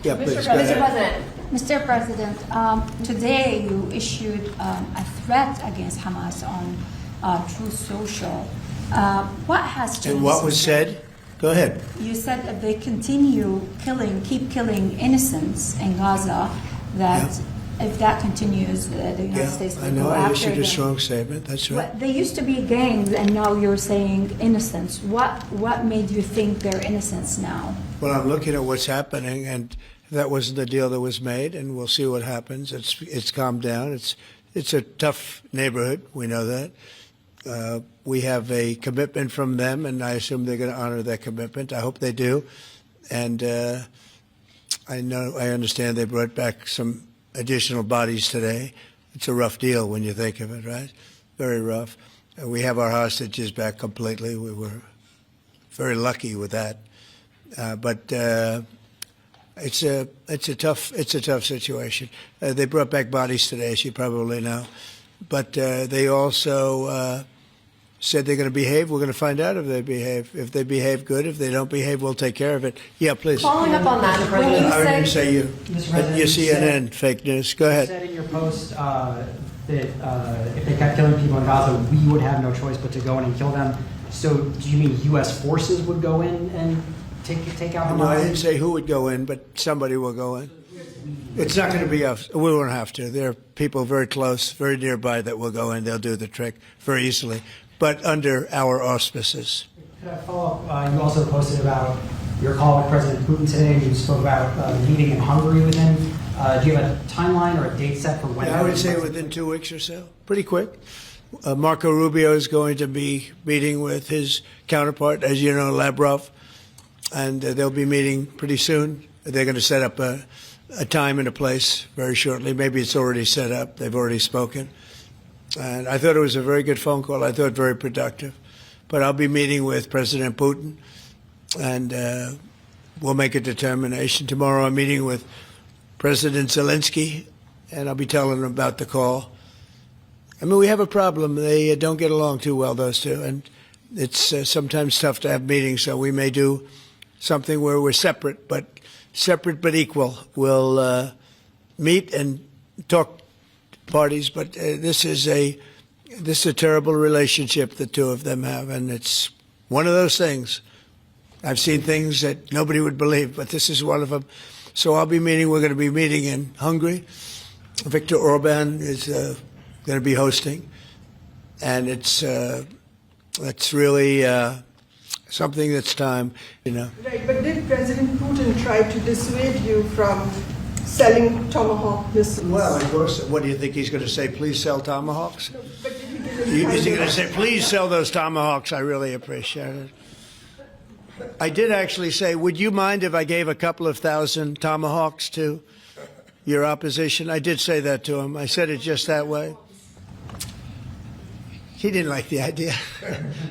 Yeah, please, Mr. go ahead. President. Mr. President, today you issued a threat against Hamas on Truth Social. What has changed? And what was since then? said? Go ahead. You said that they continue keep killing innocents in Gaza, that if that continues, the United States will I know go I after issued a them. strong statement. That's right. They used to be gangs, and now you're saying innocents. What made you think they're innocents now? Well, I'm looking at what's happening, and that wasn't the deal that was made, and we'll see what happens. It's calmed down. It's a tough neighborhood. We know that. We have a commitment from them, and I assume they're going to honor that commitment. I hope they do. And I understand they brought back some additional bodies today. It's a rough deal when you think of it, right? Very rough. We have our hostages back completely. We were very lucky with that. But it's a tough situation. They brought back bodies today, as you probably know. But they also said they're going to behave. We're going to find out if they behave. If they behave good, if they don't behave, we'll take care of it. Yeah, please. Following up on that, when you I didn't said say you. Mr. President, You you CNN fake news. Go You ahead. said in your post that if they kept killing people in Gaza, we would have no choice but to go in and kill them. So do you mean U.S. forces would go in and take out Hamas? No, I didn't say who would go in, but somebody will go in. It's not going to be us. We won't have to. There are people very close, very nearby that will go in. They'll do the trick very easily, but under our auspices. Could I follow up? You also posted about your call with President Putin today, and you spoke about the meeting in Hungary with him. Do you have a timeline or a date set for when? Yeah, I would say within 2 weeks or so. Pretty quick. Marco Rubio is going to be meeting with his counterpart, as you know, Lavrov, and they'll be meeting pretty soon. They're going to set up a time and a place very shortly. Maybe it's already set up. They've already spoken. And I thought it was a very good phone call. I thought very productive. But I'll be meeting with President Putin, and we'll make a determination. Tomorrow I'm meeting with President Zelensky, and I'll be telling him about the call. I mean, we have a problem. They don't get along too well, those two, and it's sometimes tough to have meetings, so we may do something where we're separate but equal. We'll meet and talk to parties, but this is a terrible relationship the two of them have, and it's one of those things. I've seen things that nobody would believe, but this is one of them. So I'll be meeting. We're going to be meeting in Hungary. Viktor Orban is going to be hosting, and it's really something that's time, you know. Right, but did President Putin try to dissuade you from selling Tomahawk missiles? Well, of course. What do you think he's going to say? Please sell Tomahawks? No, but did he give Is he going to say, please sell those Tomahawks? I really appreciate it. I did actually say, would you mind if I gave a couple of thousand Tomahawks to your opposition? I did say that to him. I said it just that way. He didn't like the idea.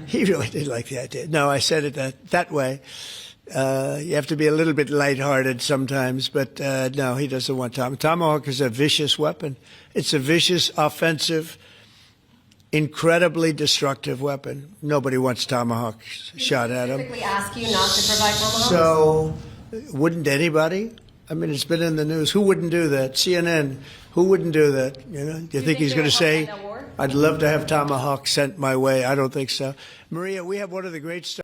He really didn't like the idea. No, I said it that way. You have to be a little bit lighthearted sometimes, but no, he doesn't want Tomahawk. Tomahawk is a vicious weapon. It's a vicious, offensive, incredibly destructive weapon. Nobody wants Tomahawk shot at them. specifically ask you not to provide Tomahawks? So, wouldn't anybody? I mean, it's been in the news. Who wouldn't do that? CNN. Who wouldn't do that? You know? Do you think he's they going to would want say, to end that war? "I'd love to have Tomahawk sent my way"? I don't think so. Maria, we have one of the great stars.